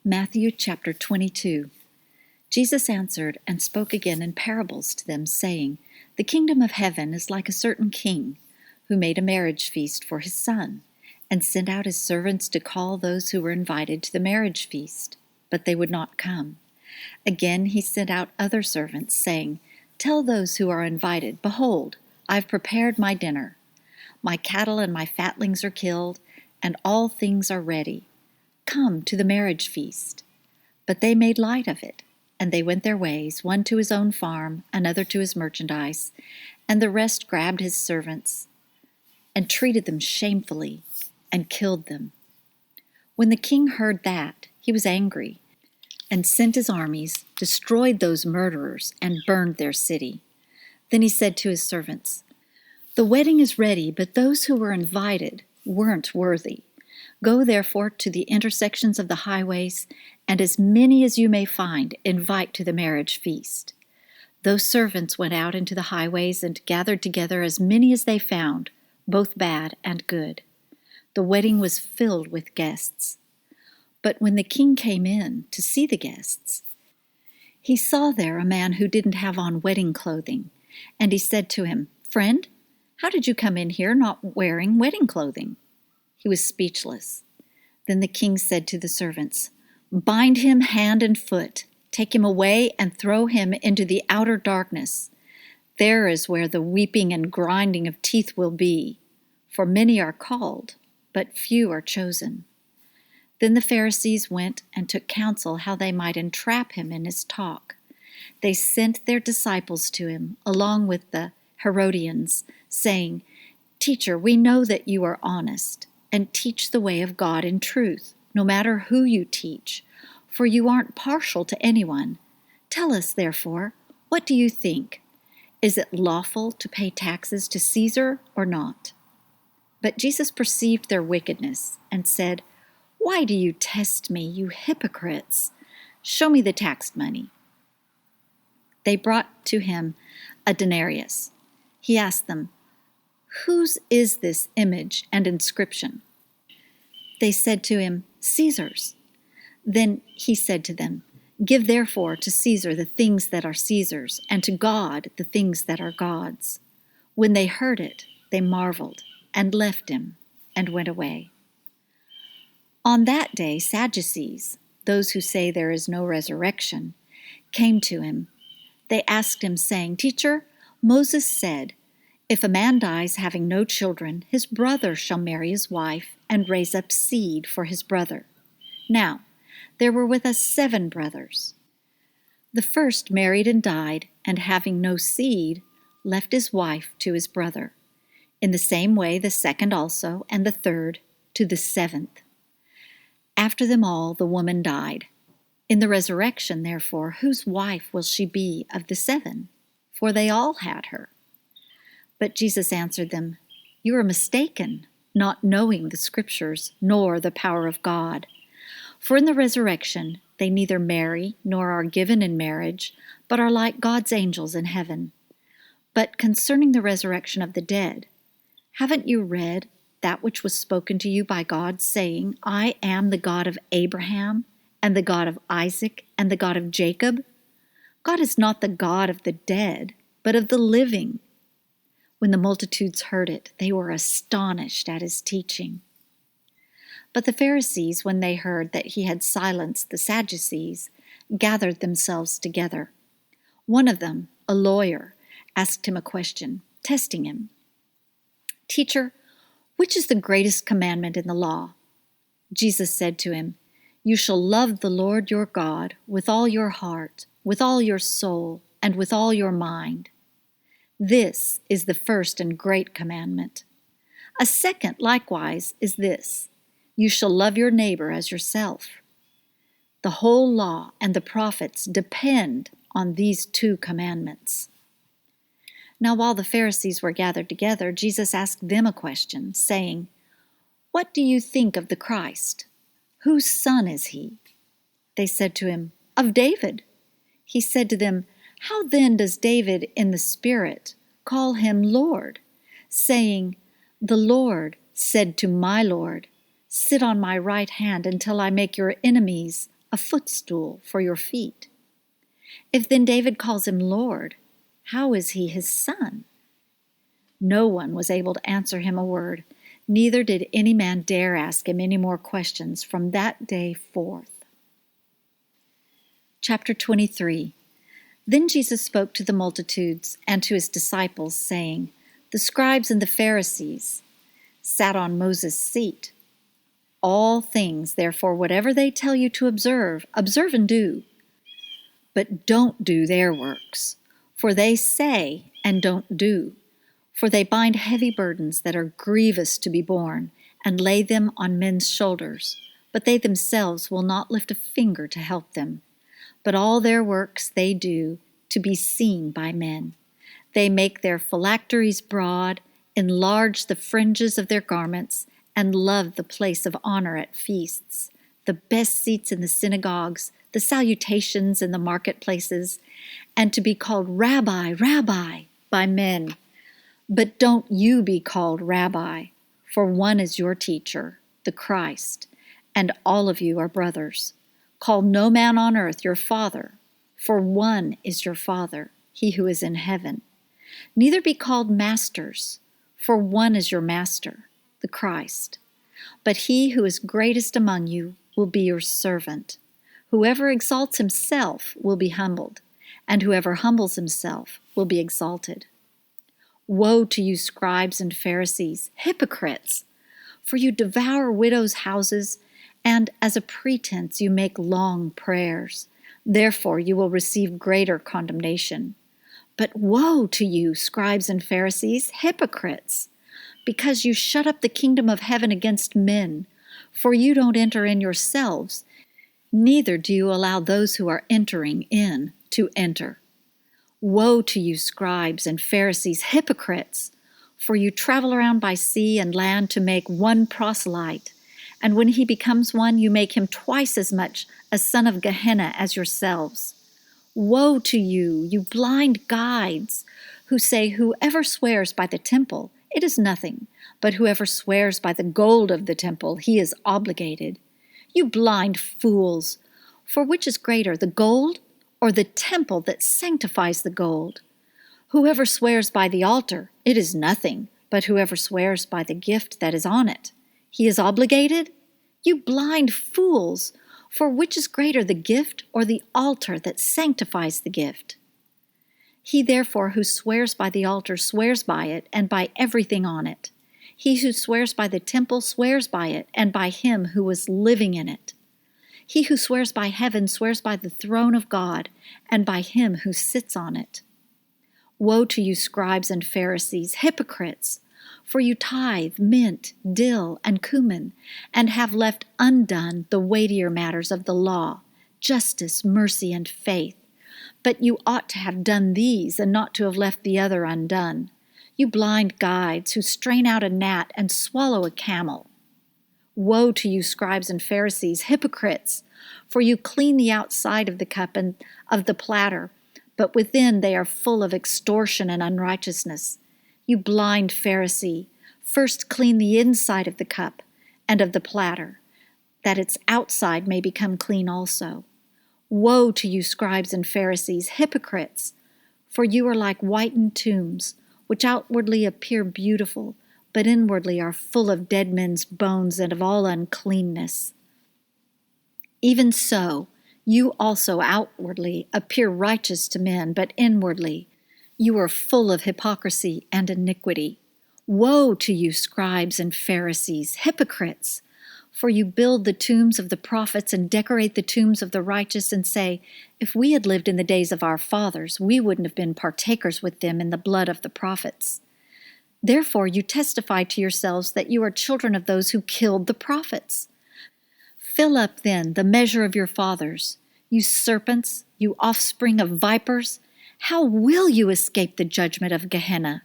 Matthew chapter 22. Jesus answered and spoke again in parables to them, saying, The kingdom of heaven is like a certain king, who made a marriage feast for his son, and sent out his servants to call those who were invited to the marriage feast, but they would not come. Again he sent out other servants, saying, Tell those who are invited, Behold, I have prepared my dinner. My cattle and my fatlings are killed, and all things are ready. Come to the marriage feast. But they made light of it, and they went their ways, one to his own farm, another to his merchandise, and the rest grabbed his servants and treated them shamefully and killed them. When the king heard that, he was angry and sent his armies, destroyed those murderers, and burned their city. Then he said to his servants, The wedding is ready, but those who were invited weren't worthy. Go therefore to the intersections of the highways, and as many as you may find, invite to the marriage feast. Those servants went out into the highways and gathered together as many as they found, both bad and good. The wedding was filled with guests. But when the king came in to see the guests, he saw there a man who didn't have on wedding clothing, and he said to him, Friend, how did you come in here not wearing wedding clothing? He was speechless. Then the king said to the servants, Bind him hand and foot, take him away and throw him into the outer darkness. There is where the weeping and grinding of teeth will be, for many are called, but few are chosen. Then the Pharisees went and took counsel how they might entrap him in his talk. They sent their disciples to him, along with the Herodians, saying, Teacher, we know that you are honest, and teach the way of God in truth, no matter who you teach, for you aren't partial to anyone. Tell us, therefore, what do you think? Is it lawful to pay taxes to Caesar or not? But Jesus perceived their wickedness and said, Why do you test me, you hypocrites? Show me the tax money. They brought to him a denarius. He asked them, Whose is this image and inscription? They said to him, Caesar's. Then he said to them, Give therefore to Caesar the things that are Caesar's, and to God the things that are God's. When they heard it, they marveled, and left him, and went away. On that day, Sadducees, those who say there is no resurrection, came to him. They asked him, saying, Teacher, Moses said, If a man dies having no children, his brother shall marry his wife and raise up seed for his brother. Now, there were with us 7 brothers. The first married and died, and having no seed, left his wife to his brother. In the same way the second also, and the third, to the 7th. After them all the woman died. In the resurrection, therefore, whose wife will she be of the 7? For they all had her. But Jesus answered them, You are mistaken, not knowing the Scriptures, nor the power of God. For in the resurrection they neither marry nor are given in marriage, but are like God's angels in heaven. But concerning the resurrection of the dead, haven't you read that which was spoken to you by God, saying, I am the God of Abraham, and the God of Isaac, and the God of Jacob? God is not the God of the dead, but of the living. When the multitudes heard it, they were astonished at his teaching. But the Pharisees, when they heard that he had silenced the Sadducees, gathered themselves together. One of them, a lawyer, asked him a question, testing him. Teacher, which is the greatest commandment in the law? Jesus said to him, You shall love the Lord your God with all your heart, with all your soul, and with all your mind. This is the first and great commandment. A second, likewise, is this, You shall love your neighbor as yourself. The whole law and the prophets depend on these 2 commandments. Now while the Pharisees were gathered together, Jesus asked them a question, saying, What do you think of the Christ? Whose son is he? They said to him, Of David. He said to them, How then does David in the Spirit call him Lord, saying, The Lord said to my Lord, Sit on my right hand until I make your enemies a footstool for your feet. If then David calls him Lord, how is he his son?" No one was able to answer him a word, neither did any man dare ask him any more questions from that day forth. Chapter 23. Then Jesus spoke to the multitudes and to his disciples, saying, "The scribes and the Pharisees sat on Moses' seat. All things, therefore, whatever they tell you to observe, observe and do. But don't do their works, for they say and don't do. For they bind heavy burdens that are grievous to be borne, and lay them on men's shoulders, but they themselves will not lift a finger to help them. But all their works they do to be seen by men. They make their phylacteries broad, enlarge the fringes of their garments, and love the place of honor at feasts, the best seats in the synagogues, the salutations in the marketplaces, and to be called Rabbi, Rabbi by men. But don't you be called Rabbi, for one is your teacher, the Christ, and all of you are brothers. Call no man on earth your father, for one is your Father, he who is in heaven. Neither be called masters, for one is your master, the Christ. But he who is greatest among you will be your servant. Whoever exalts himself will be humbled, and whoever humbles himself will be exalted. Woe to you, scribes and Pharisees, hypocrites! For you devour widows' houses, and as a pretense you make long prayers. Therefore you will receive greater condemnation. But woe to you, scribes and Pharisees, hypocrites! Because you shut up the kingdom of heaven against men, for you don't enter in yourselves, neither do you allow those who are entering in to enter. Woe to you, scribes and Pharisees, hypocrites! For you travel around by sea and land to make one proselyte, and when he becomes one, you make him twice as much a son of Gehenna as yourselves. Woe to you, you blind guides, who say, "Whoever swears by the temple, it is nothing, but whoever swears by the gold of the temple, he is obligated." You blind fools! For which is greater, the gold or the temple that sanctifies the gold? Whoever swears by the altar, it is nothing, but whoever swears by the gift that is on it, he is obligated? You blind fools! For which is greater, the gift or the altar that sanctifies the gift? He therefore who swears by the altar swears by it and by everything on it. He who swears by the temple swears by it and by him who was living in it. He who swears by heaven swears by the throne of God and by him who sits on it. Woe to you, scribes and Pharisees, hypocrites! For you tithe mint, dill, and cumin, and have left undone the weightier matters of the law, justice, mercy, and faith. But you ought to have done these, and not to have left the other undone. You blind guides, who strain out a gnat and swallow a camel. Woe to you, scribes and Pharisees, hypocrites! For you clean the outside of the cup and of the platter, but within they are full of extortion and unrighteousness. You blind Pharisee, first clean the inside of the cup and of the platter, that its outside may become clean also. Woe to you, scribes and Pharisees, hypocrites! For you are like whitened tombs, which outwardly appear beautiful, but inwardly are full of dead men's bones and of all uncleanness. Even so, you also outwardly appear righteous to men, but inwardly you are full of hypocrisy and iniquity. Woe to you, scribes and Pharisees, hypocrites! For you build the tombs of the prophets and decorate the tombs of the righteous and say, "If we had lived in the days of our fathers, we wouldn't have been partakers with them in the blood of the prophets." Therefore you testify to yourselves that you are children of those who killed the prophets. Fill up then the measure of your fathers. You serpents, you offspring of vipers, how will you escape the judgment of Gehenna?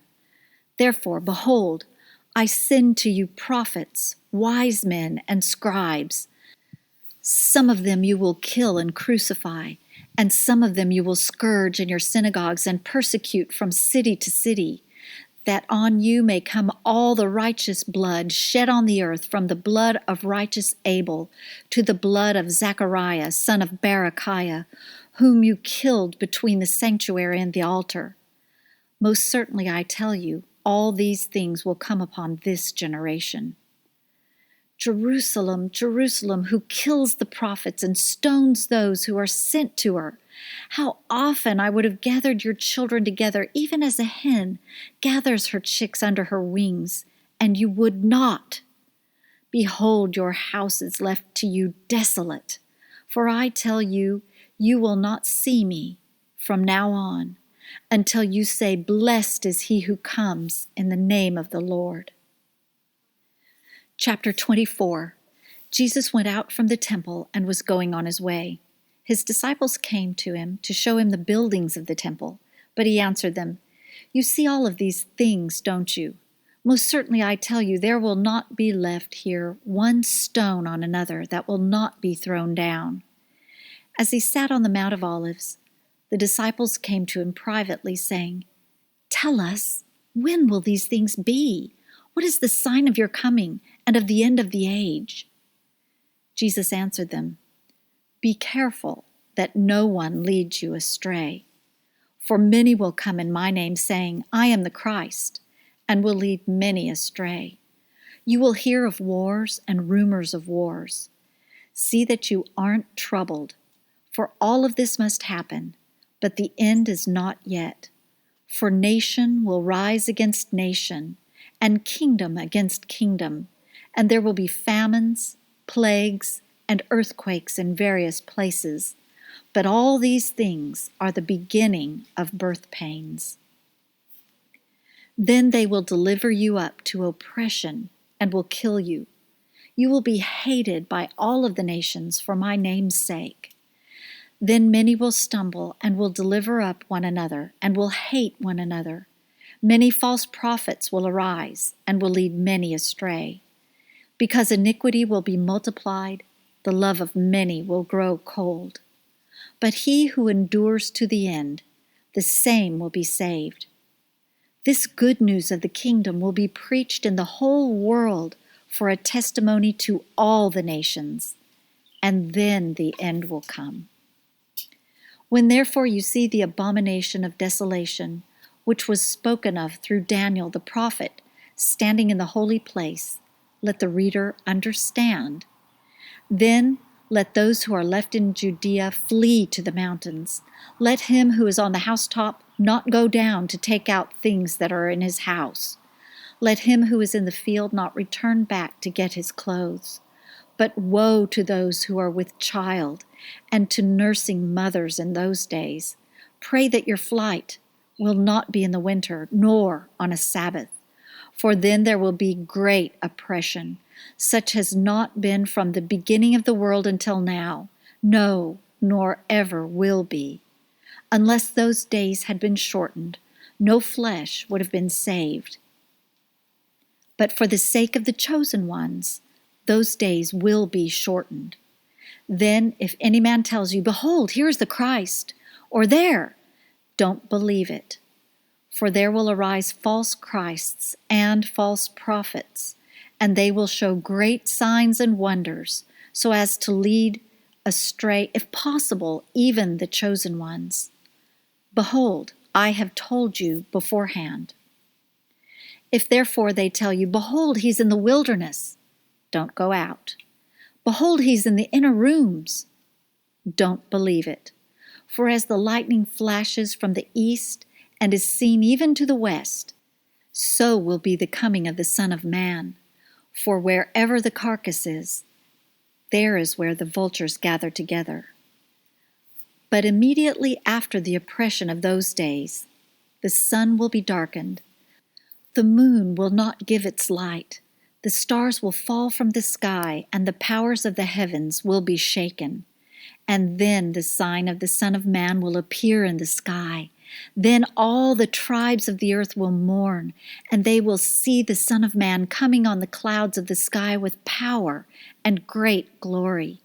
Therefore, behold, I send to you prophets, wise men, and scribes. Some of them you will kill and crucify, and some of them you will scourge in your synagogues and persecute from city to city, that on you may come all the righteous blood shed on the earth, from the blood of righteous Abel to the blood of Zechariah, son of Berechiah, whom you killed between the sanctuary and the altar. Most certainly I tell you, all these things will come upon this generation. Jerusalem, Jerusalem, who kills the prophets and stones those who are sent to her. How often I would have gathered your children together, even as a hen gathers her chicks under her wings, and you would not. Behold, your house is left to you desolate. For I tell you, you will not see me from now on, until you say, Blessed is he who comes in the name of the Lord. Chapter 24. Jesus went out from the temple and was going on his way. His disciples came to him to show him the buildings of the temple, but he answered them, You see all of these things, don't you? Most certainly I tell you, there will not be left here one stone on another that will not be thrown down. As he sat on the Mount of Olives, the disciples came to him privately, saying, Tell us, when will these things be? What is the sign of your coming and of the end of the age? Jesus answered them, Be careful that no one leads you astray. For many will come in my name, saying, I am the Christ, and will lead many astray. You will hear of wars and rumors of wars. See that you aren't troubled, for all of this must happen, but the end is not yet. For nation will rise against nation, and kingdom against kingdom, and there will be famines, plagues, and earthquakes in various places. But all these things are the beginning of birth pains. Then they will deliver you up to oppression and will kill you. You will be hated by all of the nations for my name's sake. Then many will stumble and will deliver up one another and will hate one another. Many false prophets will arise and will lead many astray. Because iniquity will be multiplied, the love of many will grow cold. But he who endures to the end, the same will be saved. This good news of the kingdom will be preached in the whole world for a testimony to all the nations, and then the end will come. When therefore you see the abomination of desolation, which was spoken of through Daniel the prophet, standing in the holy place, let the reader understand. Then let those who are left in Judea flee to the mountains. Let him who is on the housetop not go down to take out things that are in his house. Let him who is in the field not return back to get his clothes. But woe to those who are with child and to nursing mothers in those days. Pray that your flight will not be in the winter, nor on a Sabbath, for then there will be great oppression, such has not been from the beginning of the world until now, no, nor ever will be. Unless those days had been shortened, no flesh would have been saved. But for the sake of the chosen ones, those days will be shortened. Then if any man tells you, Behold, here is the Christ, or there, don't believe it. For there will arise false Christs and false prophets, and they will show great signs and wonders, so as to lead astray, if possible, even the chosen ones. Behold, I have told you beforehand. If therefore they tell you, Behold, he's in the wilderness, don't go out. Behold, he's in the inner rooms, don't believe it. For as the lightning flashes from the east and is seen even to the west, so will be the coming of the Son of Man. For wherever the carcass is, there is where the vultures gather together. But immediately after the oppression of those days, the sun will be darkened, the moon will not give its light, the stars will fall from the sky, and the powers of the heavens will be shaken. And then the sign of the Son of Man will appear in the sky. Then all the tribes of the earth will mourn, and they will see the Son of Man coming on the clouds of the sky with power and great glory.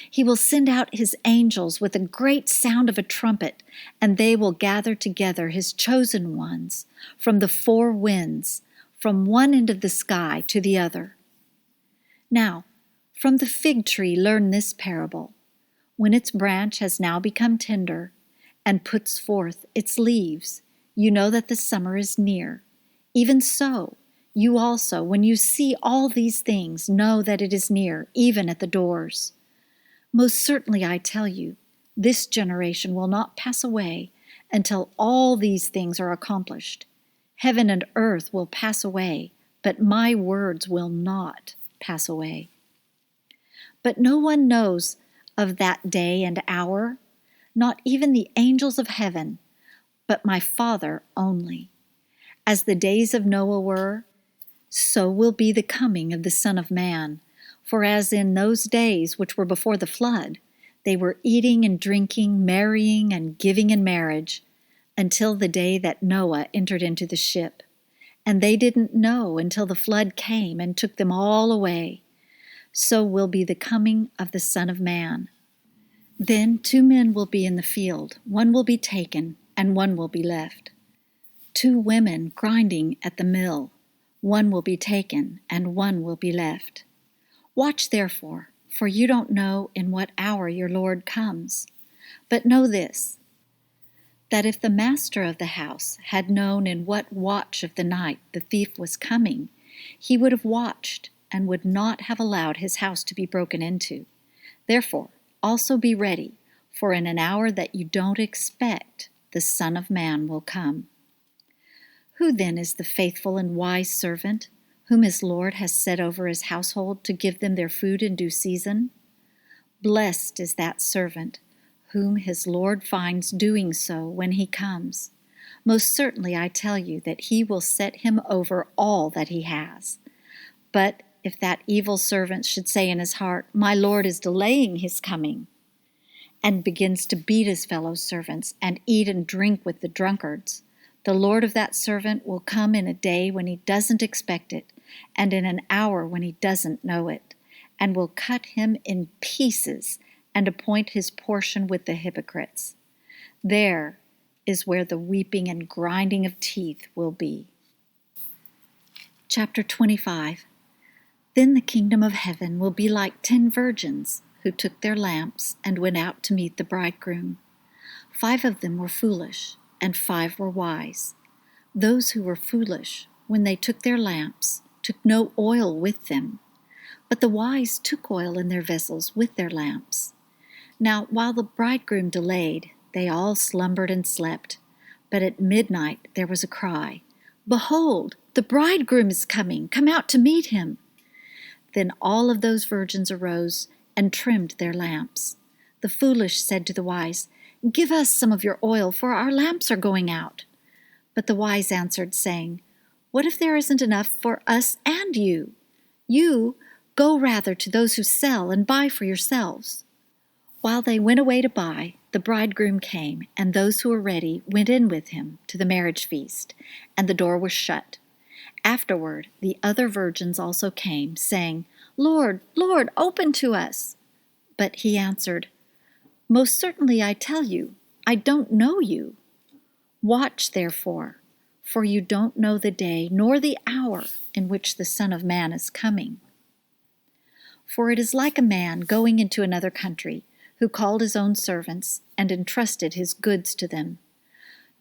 He will send out his angels with a great sound of a trumpet, and they will gather together his chosen ones from the four winds, from one end of the sky to the other. Now, from the fig tree learn this parable. When its branch has now become tender and puts forth its leaves, you know that the summer is near. Even so, you also, when you see all these things, know that it is near, even at the doors. Most certainly I tell you, this generation will not pass away until all these things are accomplished. Heaven and earth will pass away, but my words will not pass away. But no one knows of that day and hour, not even the angels of heaven, but my Father only. As the days of Noah were, so will be the coming of the Son of Man. For as in those days which were before the flood, they were eating and drinking, marrying and giving in marriage, until the day that Noah entered into the ship. And they didn't know until the flood came and took them all away. So will be the coming of the Son of Man. Then 2 men will be in the field, one will be taken, and one will be left. 2 women grinding at the mill, one will be taken, and one will be left. Watch therefore, for you don't know in what hour your Lord comes. But know this, that if the master of the house had known in what watch of the night the thief was coming, he would have watched and would not have allowed his house to be broken into. Therefore, also be ready, for in an hour that you don't expect, the Son of Man will come. Who then is the faithful and wise servant, whom his Lord has set over his household to give them their food in due season? Blessed is that servant, whom his Lord finds doing so when he comes. Most certainly I tell you that he will set him over all that he has. But if that evil servant should say in his heart, my Lord is delaying his coming, and begins to beat his fellow servants and eat and drink with the drunkards, the Lord of that servant will come in a day when he doesn't expect it, and in an hour when he doesn't know it, and will cut him in pieces and appoint his portion with the hypocrites. There is where the weeping and grinding of teeth will be. Chapter 25. Then the kingdom of heaven will be like 10 virgins who took their lamps and went out to meet the bridegroom. 5 of them were foolish, and 5 were wise. Those who were foolish, when they took their lamps, took no oil with them. But the wise took oil in their vessels with their lamps. Now, while the bridegroom delayed, they all slumbered and slept. But at midnight there was a cry, Behold, the bridegroom is coming, come out to meet him. Then all of those virgins arose and trimmed their lamps. The foolish said to the wise, Give us some of your oil, for our lamps are going out. But the wise answered, saying, What if there isn't enough for us and you? You go rather to those who sell and buy for yourselves. While they went away to buy, the bridegroom came, and those who were ready went in with him to the marriage feast, and the door was shut. Afterward, the other virgins also came, saying, Lord, Lord, open to us. But he answered, Most certainly I tell you, I don't know you. Watch therefore, for you don't know the day nor the hour in which the Son of Man is coming. For it is like a man going into another country, who called his own servants and entrusted his goods to them.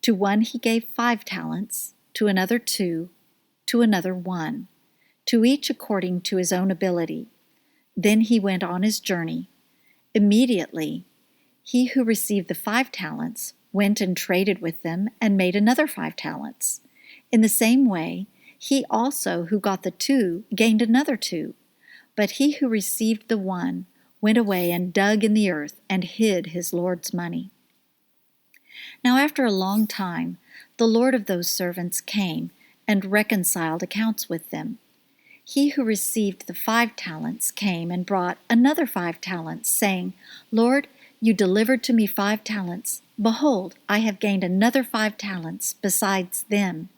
To one he gave 5 talents, to another 2, to another 1, to each according to his own ability. Then he went on his journey. Immediately, he who received the 5 talents went and traded with them and made another 5 talents. In the same way, he also who got the 2 gained another 2. But he who received the 1 went away and dug in the earth and hid his Lord's money. Now after a long time, the Lord of those servants came and reconciled accounts with them. He who received the 5 talents came and brought another 5 talents, saying, Lord, you delivered to me 5 talents. Behold, I have gained another 5 talents besides them.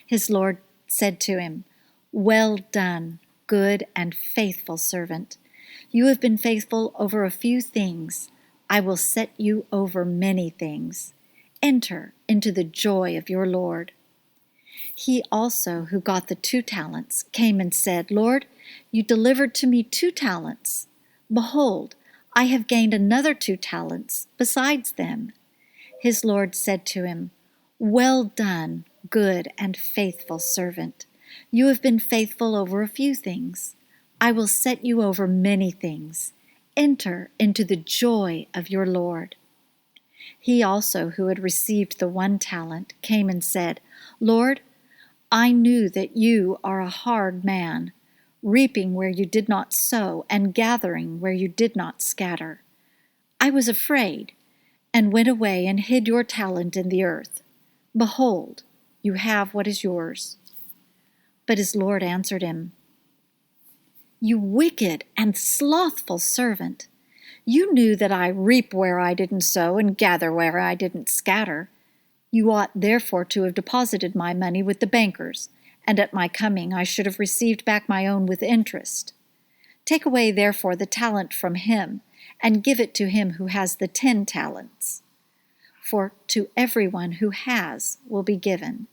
His Lord said to him, Well done, good and faithful servant. You have been faithful over a few things. I will set you over many things. Enter into the joy of your Lord." He also, who got the 2 talents, came and said, "Lord, you delivered to me 2 talents. Behold, I have gained another 2 talents besides them." His Lord said to him, "Well done, good and faithful servant. You have been faithful over a few things. I will set you over many things. Enter into the joy of your Lord." He also, who had received the 1 talent, came and said, "Lord, I knew that you are a hard man, reaping where you did not sow and gathering where you did not scatter. I was afraid and went away and hid your talent in the earth. Behold, you have what is yours." But his Lord answered him, "You wicked and slothful servant, you knew that I reap where I didn't sow and gather where I didn't scatter. You ought therefore to have deposited my money with the bankers, and at my coming I should have received back my own with interest. Take away therefore the talent from him, and give it to him who has the 10 talents. For to everyone who has will be given,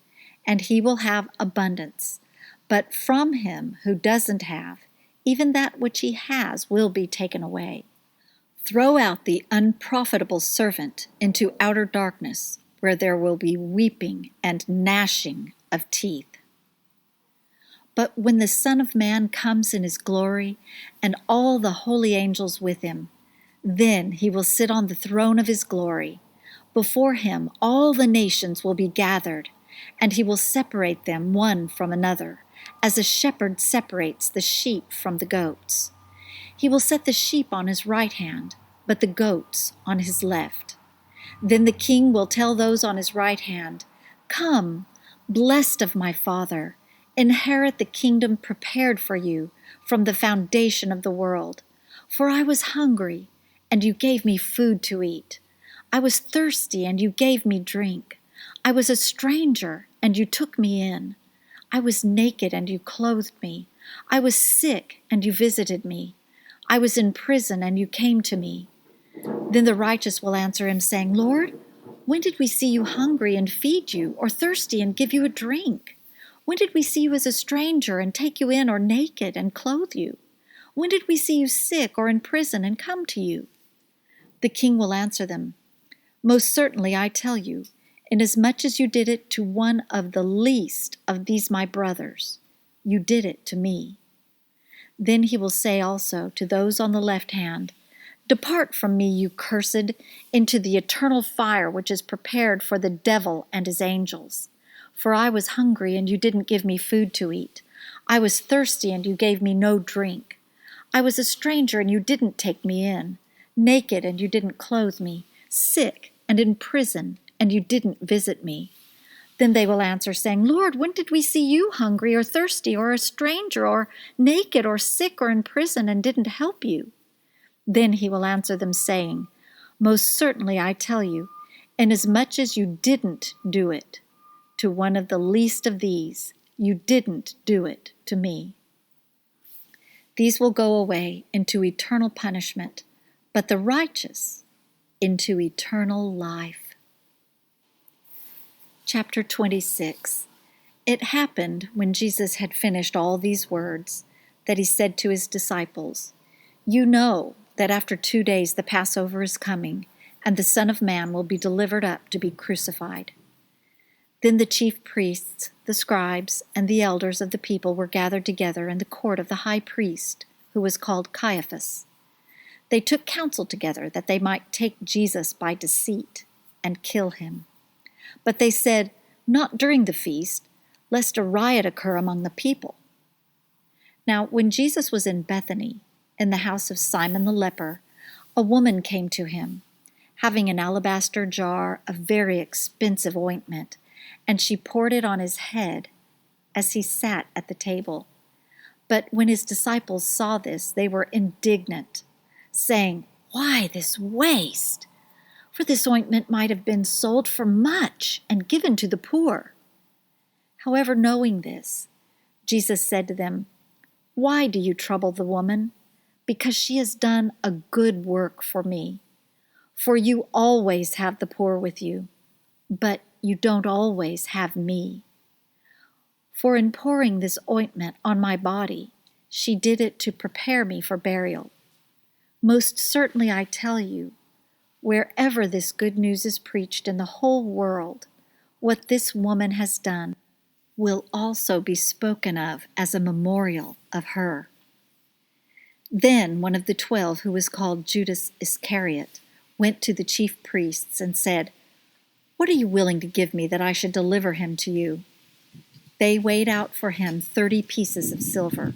and he will have abundance. But from him who doesn't have, even that which he has will be taken away. Throw out the unprofitable servant into outer darkness, where there will be weeping and gnashing of teeth. But when the Son of Man comes in his glory, and all the holy angels with him, then he will sit on the throne of his glory. Before him all the nations will be gathered, and he will separate them one from another, as a shepherd separates the sheep from the goats. He will set the sheep on his right hand, but the goats on his left. Then the king will tell those on his right hand, "Come, blessed of my Father, inherit the kingdom prepared for you from the foundation of the world. For I was hungry, and you gave me food to eat. I was thirsty, and you gave me drink. I was a stranger, and you took me in. I was naked, and you clothed me. I was sick, and you visited me. I was in prison, and you came to me." Then the righteous will answer him, saying, "Lord, when did we see you hungry and feed you, or thirsty and give you a drink? When did we see you as a stranger and take you in, or naked and clothe you? When did we see you sick or in prison and come to you?" The king will answer them, "Most certainly I tell you, inasmuch as you did it to one of the least of these my brothers, you did it to me." Then he will say also to those on the left hand, "Depart from me, you cursed, into the eternal fire which is prepared for the devil and his angels. For I was hungry, and you didn't give me food to eat. I was thirsty, and you gave me no drink. I was a stranger, and you didn't take me in. Naked, and you didn't clothe me. Sick, and in prison, and you didn't visit me." Then they will answer, saying, "Lord, when did we see you hungry or thirsty or a stranger or naked or sick or in prison and didn't help you?" Then he will answer them, saying, "Most certainly I tell you, inasmuch as you didn't do it to one of the least of these, you didn't do it to me." These will go away into eternal punishment, but the righteous into eternal life. Chapter 26. It happened, when Jesus had finished all these words, that he said to his disciples, "You know that after 2 days the Passover is coming, and the Son of Man will be delivered up to be crucified." Then the chief priests, the scribes, and the elders of the people were gathered together in the court of the high priest, who was called Caiaphas. They took counsel together that they might take Jesus by deceit and kill him. But they said, "Not during the feast, lest a riot occur among the people." Now, when Jesus was in Bethany, in the house of Simon the leper, a woman came to him, having an alabaster jar of very expensive ointment, and she poured it on his head as he sat at the table. But when his disciples saw this, they were indignant, saying, "Why this waste? For this ointment might have been sold for much and given to the poor." However, knowing this, Jesus said to them, "Why do you trouble the woman? because she has done a good work for me. For you always have the poor with you, but you don't always have me. For in pouring this ointment on my body, she did it to prepare me for burial. Most certainly I tell you, wherever this good news is preached in the whole world, what this woman has done will also be spoken of as a memorial of her." Then one of the 12, who was called Judas Iscariot, went to the chief priests and said, "What are you willing to give me that I should deliver him to you?" They weighed out for him 30 pieces of silver.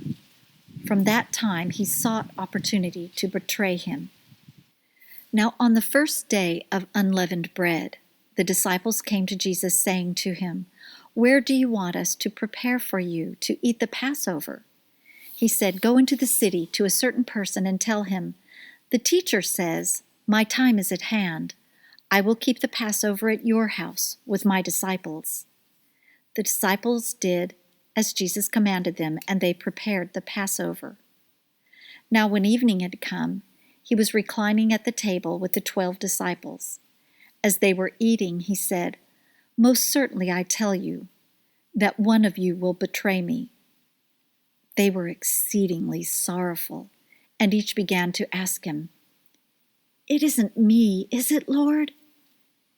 From that time he sought opportunity to betray him. Now on the first day of unleavened bread, the disciples came to Jesus, saying to him, "Where do you want us to prepare for you to eat the Passover?" He said, "Go into the city to a certain person and tell him, 'The teacher says, my time is at hand. I will keep the Passover at your house with my disciples.'" The disciples did as Jesus commanded them, and they prepared the Passover. Now when evening had come, he was reclining at the table with the 12 disciples. As they were eating, he said, "Most certainly I tell you that one of you will betray me." They were exceedingly sorrowful, and each began to ask him, "It isn't me, is it, Lord?"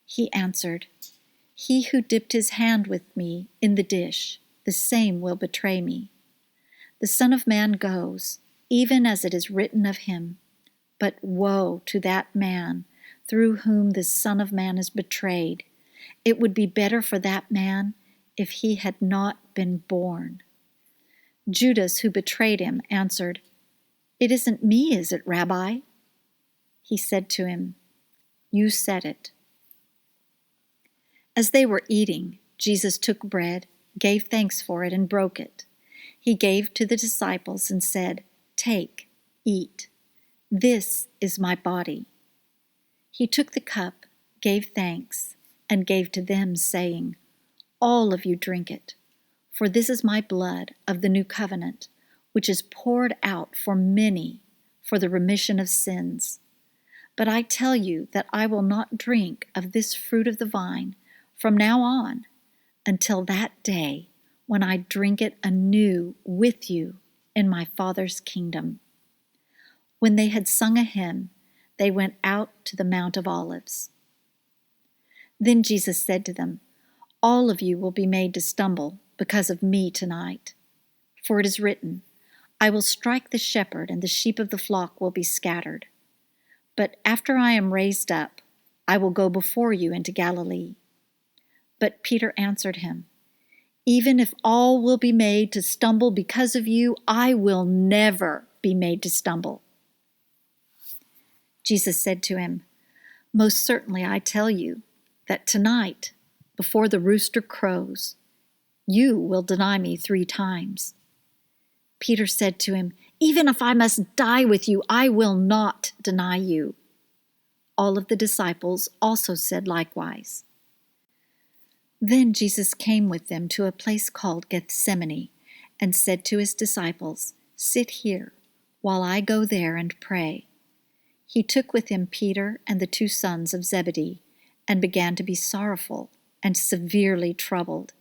He answered, "He who dipped his hand with me in the dish, the same will betray me. The Son of Man goes, even as it is written of him, but woe to that man through whom the Son of Man is betrayed. It would be better for that man if he had not been born." Judas, who betrayed him, answered, "It isn't me, is it, Rabbi?" He said to him, "You said it." As they were eating, Jesus took bread, gave thanks for it, and broke it. He gave to the disciples and said, "Take, eat. This is my body." He took the cup, gave thanks, and gave to them, saying, "All of you drink it, for this is my blood of the new covenant, which is poured out for many for the remission of sins. But I tell you that I will not drink of this fruit of the vine from now on until that day when I drink it anew with you in my Father's kingdom." When they had sung a hymn, they went out to the Mount of Olives. Then Jesus said to them, "All of you will be made to stumble because of me tonight. For it is written, 'I will strike the shepherd, and the sheep of the flock will be scattered.' But after I am raised up, I will go before you into Galilee." But Peter answered him, "Even if all will be made to stumble because of you, I will never be made to stumble." Jesus said to him, "Most certainly I tell you that tonight, before the rooster crows, you will deny me 3 times. Peter said to him, "Even if I must die with you, I will not deny you." All of the disciples also said likewise. Then Jesus came with them to a place called Gethsemane, and said to his disciples, "Sit here, while I go there and pray." He took with him Peter and the 2 sons of Zebedee, and began to be sorrowful and severely troubled.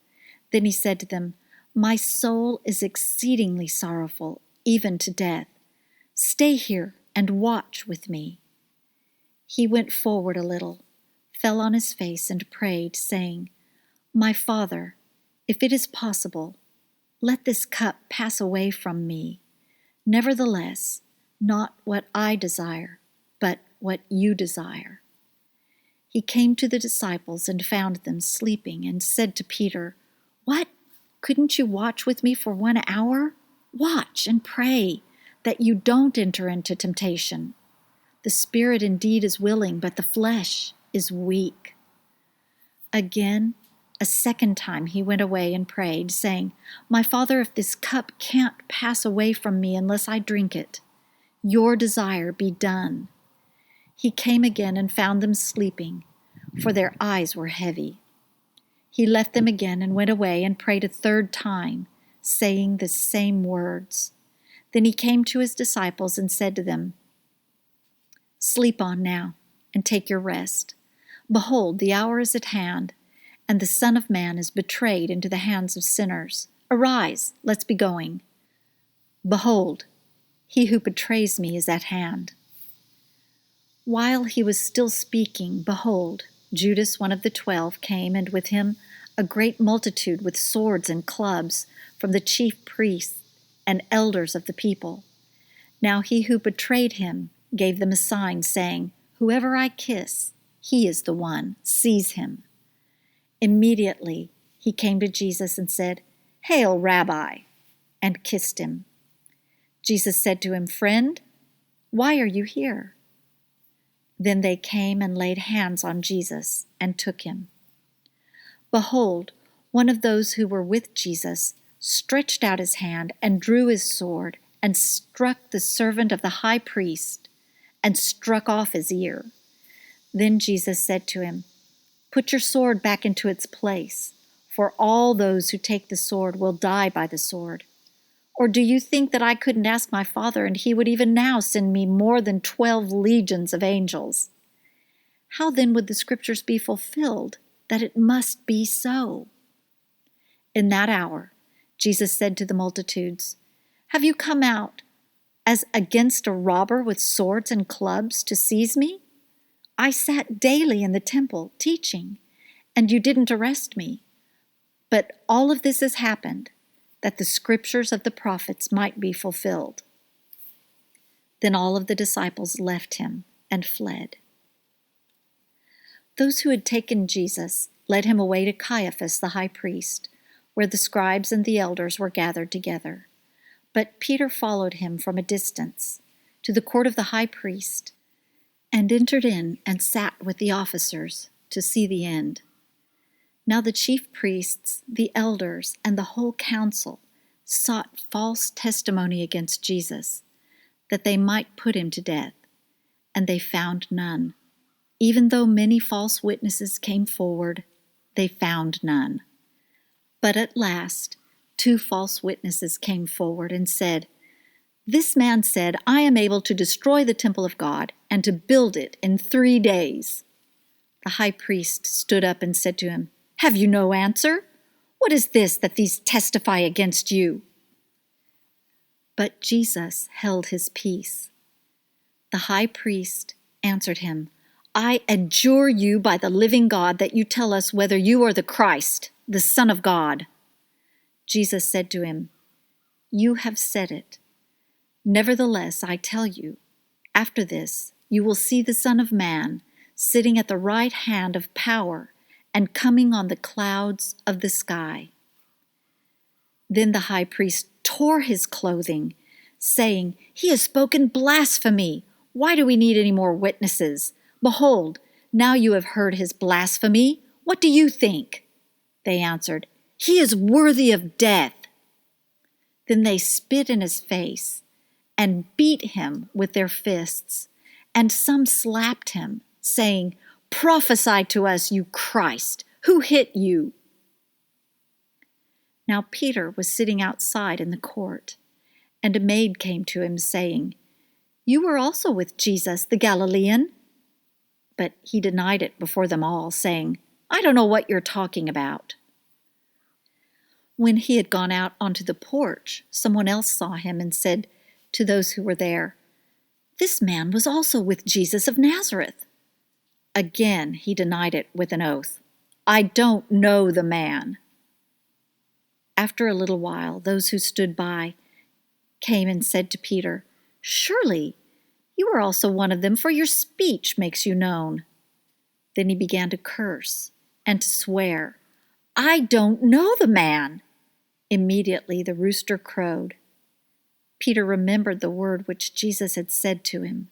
Then he said to them, "My soul is exceedingly sorrowful, even to death. Stay here and watch with me." He went forward a little, fell on his face, and prayed, saying, "My Father, if it is possible, let this cup pass away from me. Nevertheless, not what I desire, but what you desire." He came to the disciples and found them sleeping, and said to Peter, "What? Couldn't you watch with me for 1 hour? Watch and pray, that you don't enter into temptation. The spirit indeed is willing, but the flesh is weak." Again, a second time he went away and prayed, saying, "My Father, if this cup can't pass away from me unless I drink it, your desire be done." He came again and found them sleeping, for their eyes were heavy. He left them again and went away and prayed a 3rd time, saying the same words. Then he came to his disciples and said to them, "Sleep on now, and take your rest. Behold, the hour is at hand, and the Son of Man is betrayed into the hands of sinners. Arise, let's be going. Behold, he who betrays me is at hand." While he was still speaking, behold, Judas, one of the 12, came, and with him a great multitude with swords and clubs from the chief priests and elders of the people. Now he who betrayed him gave them a sign, saying, "Whoever I kiss, he is the one. Seize him." Immediately he came to Jesus and said, "Hail, Rabbi," and kissed him. Jesus said to him, "Friend, why are you here?" Then they came and laid hands on Jesus and took him. Behold, one of those who were with Jesus stretched out his hand and drew his sword and struck the servant of the high priest and struck off his ear. Then Jesus said to him, "Put your sword back into its place, for all those who take the sword will die by the sword. Or do you think that I couldn't ask my Father, and he would even now send me more than 12 legions of angels? How then would the Scriptures be fulfilled, that it must be so?" In that hour, Jesus said to the multitudes, "Have you come out as against a robber with swords and clubs to seize me? I sat daily in the temple teaching, and you didn't arrest me. But all of this has happened, that the scriptures of the prophets might be fulfilled." Then all of the disciples left him and fled. Those who had taken Jesus led him away to Caiaphas the high priest, where the scribes and the elders were gathered together. But Peter followed him from a distance to the court of the high priest, and entered in and sat with the officers to see the end. Now the chief priests, the elders, and the whole council sought false testimony against Jesus, that they might put him to death, and they found none. Even though many false witnesses came forward, they found none. But at last 2 false witnesses came forward and said, "This man said, 'I am able to destroy the temple of God and to build it in 3 days.'" The high priest stood up and said to him, "Have you no answer? What is this that these testify against you?" But Jesus held his peace. The high priest answered him, "I adjure you by the living God that you tell us whether you are the Christ, the Son of God." Jesus said to him, "You have said it. Nevertheless, I tell you, after this you will see the Son of Man sitting at the right hand of power and coming on the clouds of the sky." Then the high priest tore his clothing, saying, "He has spoken blasphemy. Why do we need any more witnesses? Behold, now you have heard his blasphemy. What do you think?" They answered, "He is worthy of death." Then they spit in his face and beat him with their fists, and some slapped him, saying, "Prophesy to us, you Christ. Who hit you?" Now Peter was sitting outside in the court, and a maid came to him, saying, "You were also with Jesus the Galilean." But he denied it before them all, saying, "I don't know what you're talking about." When he had gone out onto the porch, someone else saw him and said to those who were there, "This man was also with Jesus of Nazareth." Again he denied it with an oath, "I don't know the man." After a little while, those who stood by came and said to Peter, "Surely you are also one of them, for your speech makes you known." Then he began to curse and to swear, "I don't know the man." Immediately the rooster crowed. Peter remembered the word which Jesus had said to him,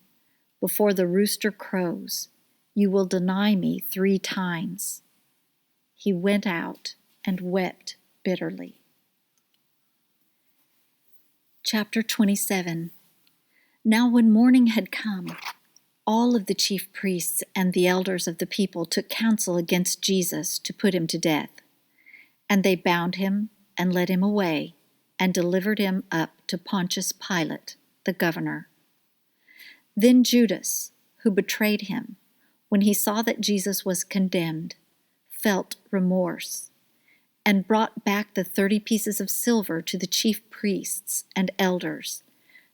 "Before the rooster crows, you will deny me 3 times." He went out and wept bitterly. Chapter 27. Now when morning had come, all of the chief priests and the elders of the people took counsel against Jesus to put him to death. And they bound him and led him away and delivered him up to Pontius Pilate, the governor. Then Judas, who betrayed him, when he saw that Jesus was condemned, felt remorse, and brought back the 30 pieces of silver to the chief priests and elders,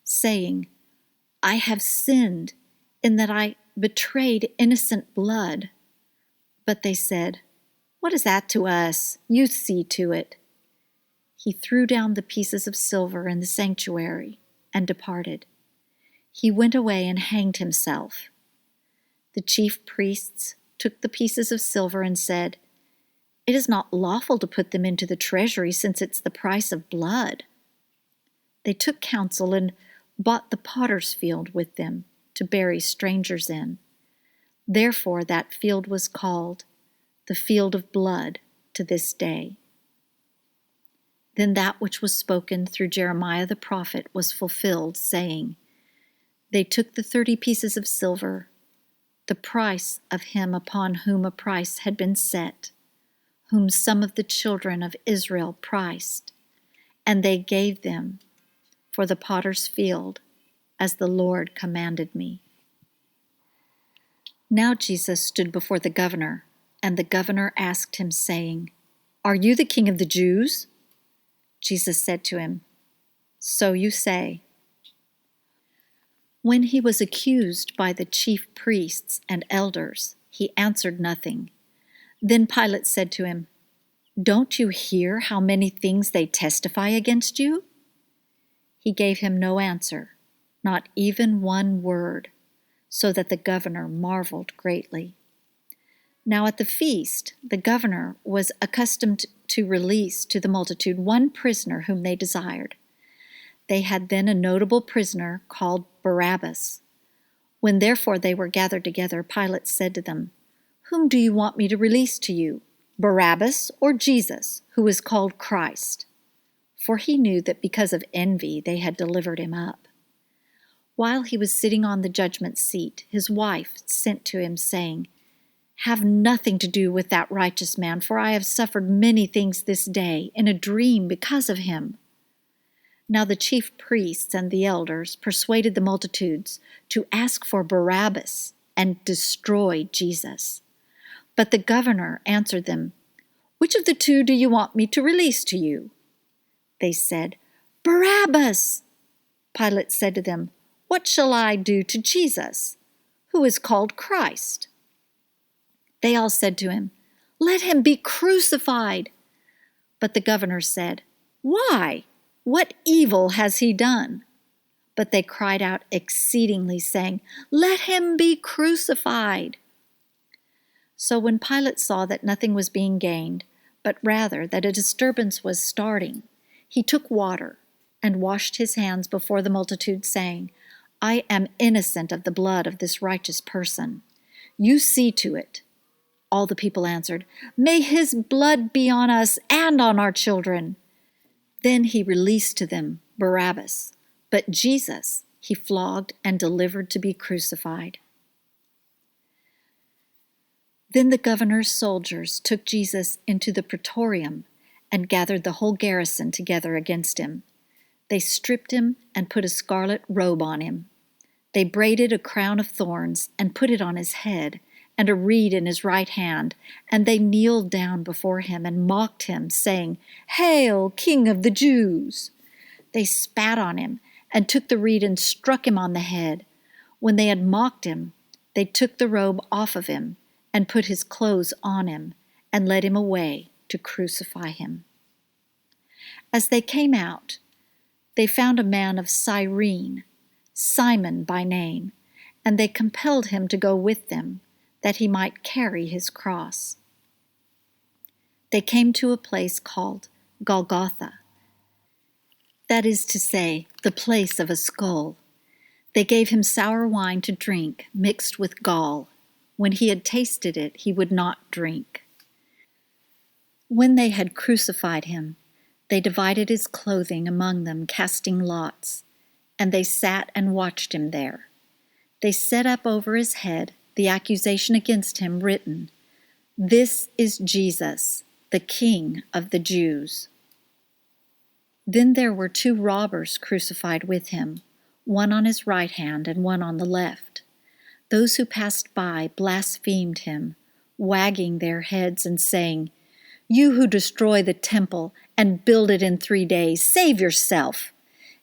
saying, I have sinned in that I betrayed innocent blood. But they said, What is that to us? You see to it. He threw down the pieces of silver in the sanctuary and departed. He went away and hanged himself. The chief priests took the pieces of silver and said, It is not lawful to put them into the treasury, since it's the price of blood. They took counsel and bought the potter's field with them to bury strangers in. Therefore that field was called the field of blood to this day. Then that which was spoken through Jeremiah the prophet was fulfilled, saying, They took the 30 pieces of silver, the price of him upon whom a price had been set, whom some of the children of Israel priced, and they gave them for the potter's field, as the Lord commanded me. Now Jesus stood before the governor, and the governor asked him, saying, Are you the king of the Jews? Jesus said to him, So you say. When he was accused by the chief priests and elders, he answered nothing. Then Pilate said to him, Don't you hear how many things they testify against you? He gave him no answer, not even one word, so that the governor marveled greatly. Now at the feast, the governor was accustomed to release to the multitude one prisoner whom they desired. They had then a notable prisoner called Barabbas. When therefore they were gathered together, Pilate said to them, Whom do you want me to release to you, Barabbas or Jesus, who is called Christ? For he knew that because of envy they had delivered him up. While he was sitting on the judgment seat, his wife sent to him, saying, Have nothing to do with that righteous man, for I have suffered many things this day in a dream because of him. Now the chief priests and the elders persuaded the multitudes to ask for Barabbas and destroy Jesus. But the governor answered them, Which of the two do you want me to release to you? They said, Barabbas! Pilate said to them, What shall I do to Jesus, who is called Christ? They all said to him, Let him be crucified. But the governor said, Why? What evil has he done? But they cried out exceedingly, saying, Let him be crucified. So when Pilate saw that nothing was being gained, but rather that a disturbance was starting, he took water and washed his hands before the multitude, saying, I am innocent of the blood of this righteous person. You see to it. All the people answered, May his blood be on us and on our children. Then he released to them Barabbas, but Jesus he flogged and delivered to be crucified. Then the governor's soldiers took Jesus into the praetorium and gathered the whole garrison together against him. They stripped him and put a scarlet robe on him. They braided a crown of thorns and put it on his head, and a reed in his right hand, and they kneeled down before him and mocked him, saying, Hail, King of the Jews! They spat on him and took the reed and struck him on the head. When they had mocked him, they took the robe off of him and put his clothes on him and led him away to crucify him. As they came out, they found a man of Cyrene, Simon by name, and they compelled him to go with them, that he might carry his cross. They came to a place called Golgotha, that is to say, the place of a skull. They gave him sour wine to drink, mixed with gall. When he had tasted it, he would not drink. When they had crucified him, they divided his clothing among them, casting lots, and they sat and watched him there. They set up over his head the accusation against him written, This is Jesus, the King of the Jews. Then there were two robbers crucified with him, one on his right hand and one on the left. Those who passed by blasphemed him, wagging their heads and saying, "You who destroy the temple and build it in 3 days, save yourself.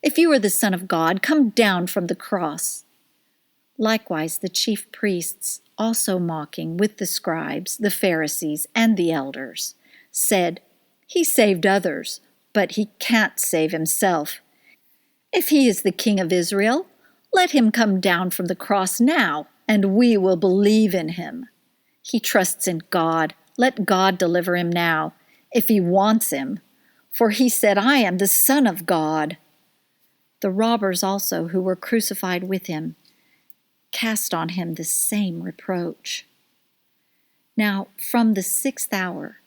If you are the Son of God, come down from the cross." Likewise the chief priests, also mocking with the scribes, the Pharisees, and the elders, said, "He saved others, but he can't save himself. If he is the King of Israel, let him come down from the cross now, and we will believe in him. He trusts in God. Let God deliver him now, if he wants him. For he said, 'I am the Son of God.'" The robbers also who were crucified with him cast on him the same reproach. Now from the 6th hour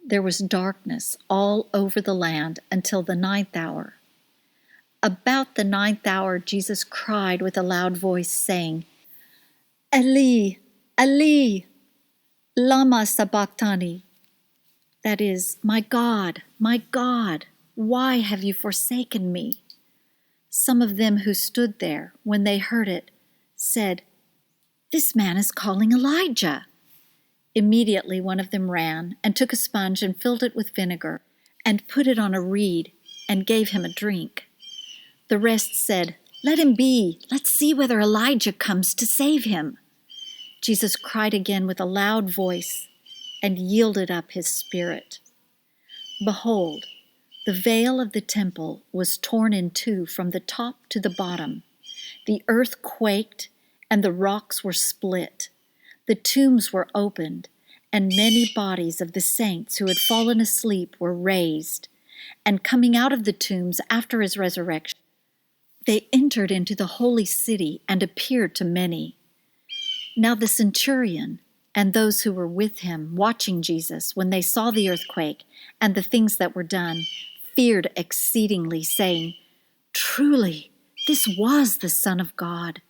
there was darkness all over the land until the 9th hour. About the 9th hour Jesus cried with a loud voice, saying, "Eli, Eli, lama sabachthani?" That is, my God, why have you forsaken me?" Some of them who stood there, when they heard it, said, "This man is calling Elijah." Immediately one of them ran and took a sponge and filled it with vinegar and put it on a reed and gave him a drink. The rest said, "Let him be. Let's see whether Elijah comes to save him." Jesus cried again with a loud voice and yielded up his spirit. Behold, the veil of the temple was torn in two from the top to the bottom. The earth quaked and the rocks were split. The tombs were opened, and many bodies of the saints who had fallen asleep were raised. And coming out of the tombs after his resurrection, they entered into the holy city and appeared to many. Now the centurion and those who were with him, watching Jesus, when they saw the earthquake and the things that were done, feared exceedingly, saying, "Truly, this was the Son of God."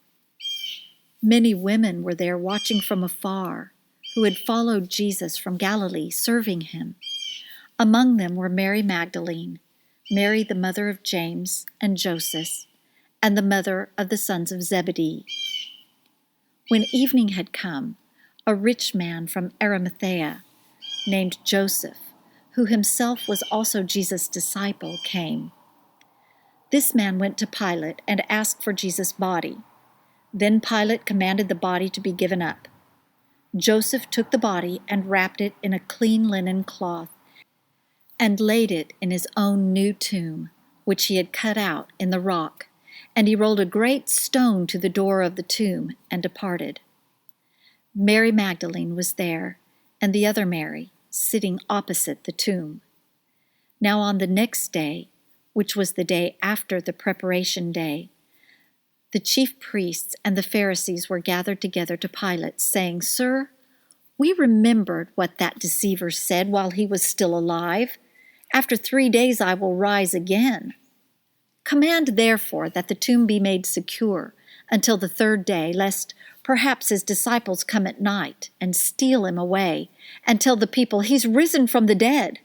Many women were there watching from afar, who had followed Jesus from Galilee, serving him. Among them were Mary Magdalene, Mary the mother of James and Joseph, and the mother of the sons of Zebedee. When evening had come, a rich man from Arimathea, named Joseph, who himself was also Jesus' disciple, came. This man went to Pilate and asked for Jesus' body. Then Pilate commanded the body to be given up. Joseph took the body and wrapped it in a clean linen cloth and laid it in his own new tomb, which he had cut out in the rock, and he rolled a great stone to the door of the tomb and departed. Mary Magdalene was there, and the other Mary, sitting opposite the tomb. Now on the next day, which was the day after the preparation day, the chief priests and the Pharisees were gathered together to Pilate, saying, "Sir, we remembered what that deceiver said while he was still alive. After 3 days I will rise again. Command therefore that the tomb be made secure until the 3rd day, lest perhaps his disciples come at night and steal him away and tell the people, 'He's risen from the dead,'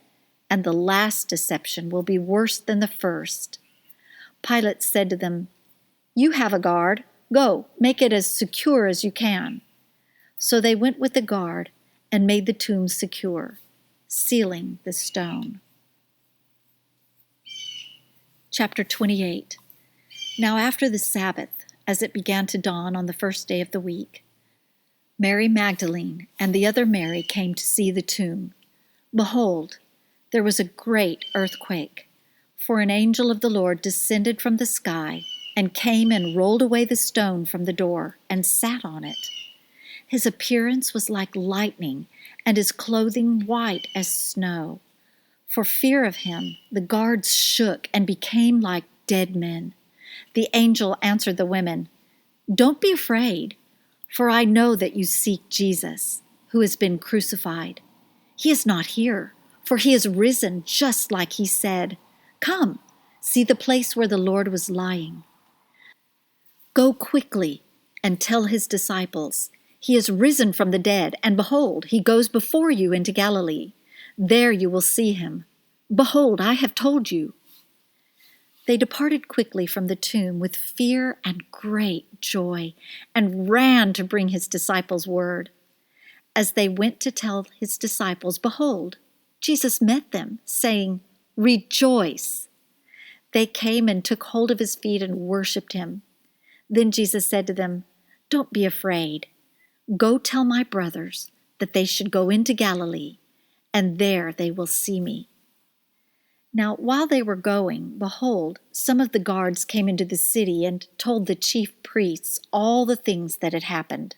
and the last deception will be worse than the first." Pilate said to them, "You have a guard. Go, make it as secure as you can." So they went with the guard and made the tomb secure, sealing the stone. Chapter 28. Now after the Sabbath, as it began to dawn on the 1st day of the week, Mary Magdalene and the other Mary came to see the tomb. Behold, there was a great earthquake, for an angel of the Lord descended from the sky and came and rolled away the stone from the door and sat on it. His appearance was like lightning, and his clothing white as snow. For fear of him, the guards shook and became like dead men. The angel answered the women, "Don't be afraid, for I know that you seek Jesus, who has been crucified. He is not here, for he is risen just like he said. Come, see the place where the Lord was lying. Go quickly and tell his disciples, 'He is risen from the dead, and behold, he goes before you into Galilee. There you will see him. Behold, I have told you.'" They departed quickly from the tomb with fear and great joy, and ran to bring his disciples word. As they went to tell his disciples, behold, Jesus met them, saying, "Rejoice!" They came and took hold of his feet and worshipped him. Then Jesus said to them, "Don't be afraid. Go tell my brothers that they should go into Galilee, and there they will see me." Now, while they were going, behold, some of the guards came into the city and told the chief priests all the things that had happened.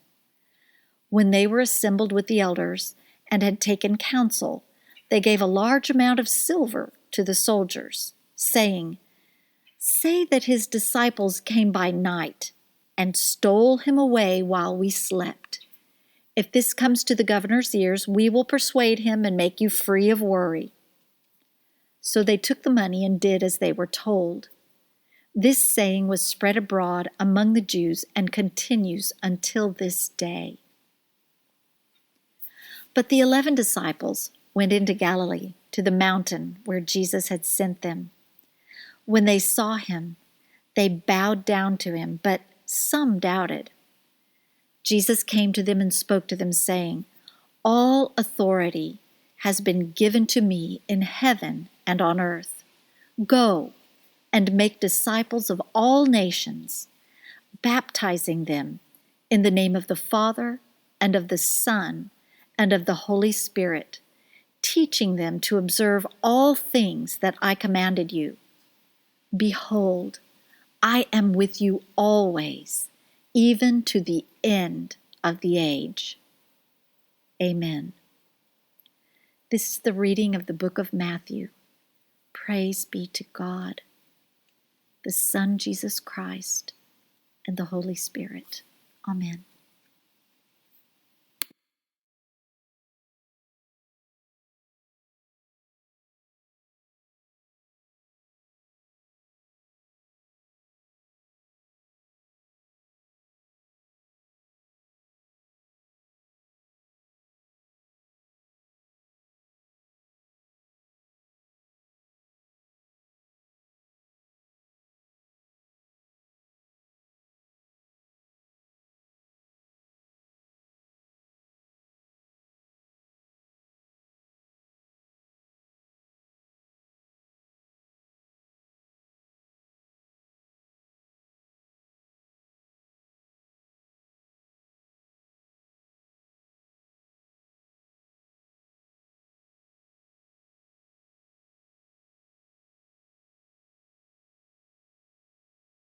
When they were assembled with the elders and had taken counsel, they gave a large amount of silver to the soldiers, saying, "Say that his disciples came by night and stole him away while we slept. If this comes to the governor's ears, we will persuade him and make you free of worry." So they took the money and did as they were told. This saying was spread abroad among the Jews and continues until this day. But the 11 disciples went into Galilee, to the mountain where Jesus had sent them. When they saw him, they bowed down to him, but some doubted. Jesus came to them and spoke to them, saying, "All authority has been given to me in heaven and on earth. Go and make disciples of all nations, baptizing them in the name of the Father and of the Son and of the Holy Spirit, teaching them to observe all things that I commanded you. Behold, I am with you always, even to the end of the age." Amen. This is the reading of the book of Matthew. Praise be to God, the Son Jesus Christ, and the Holy Spirit. Amen.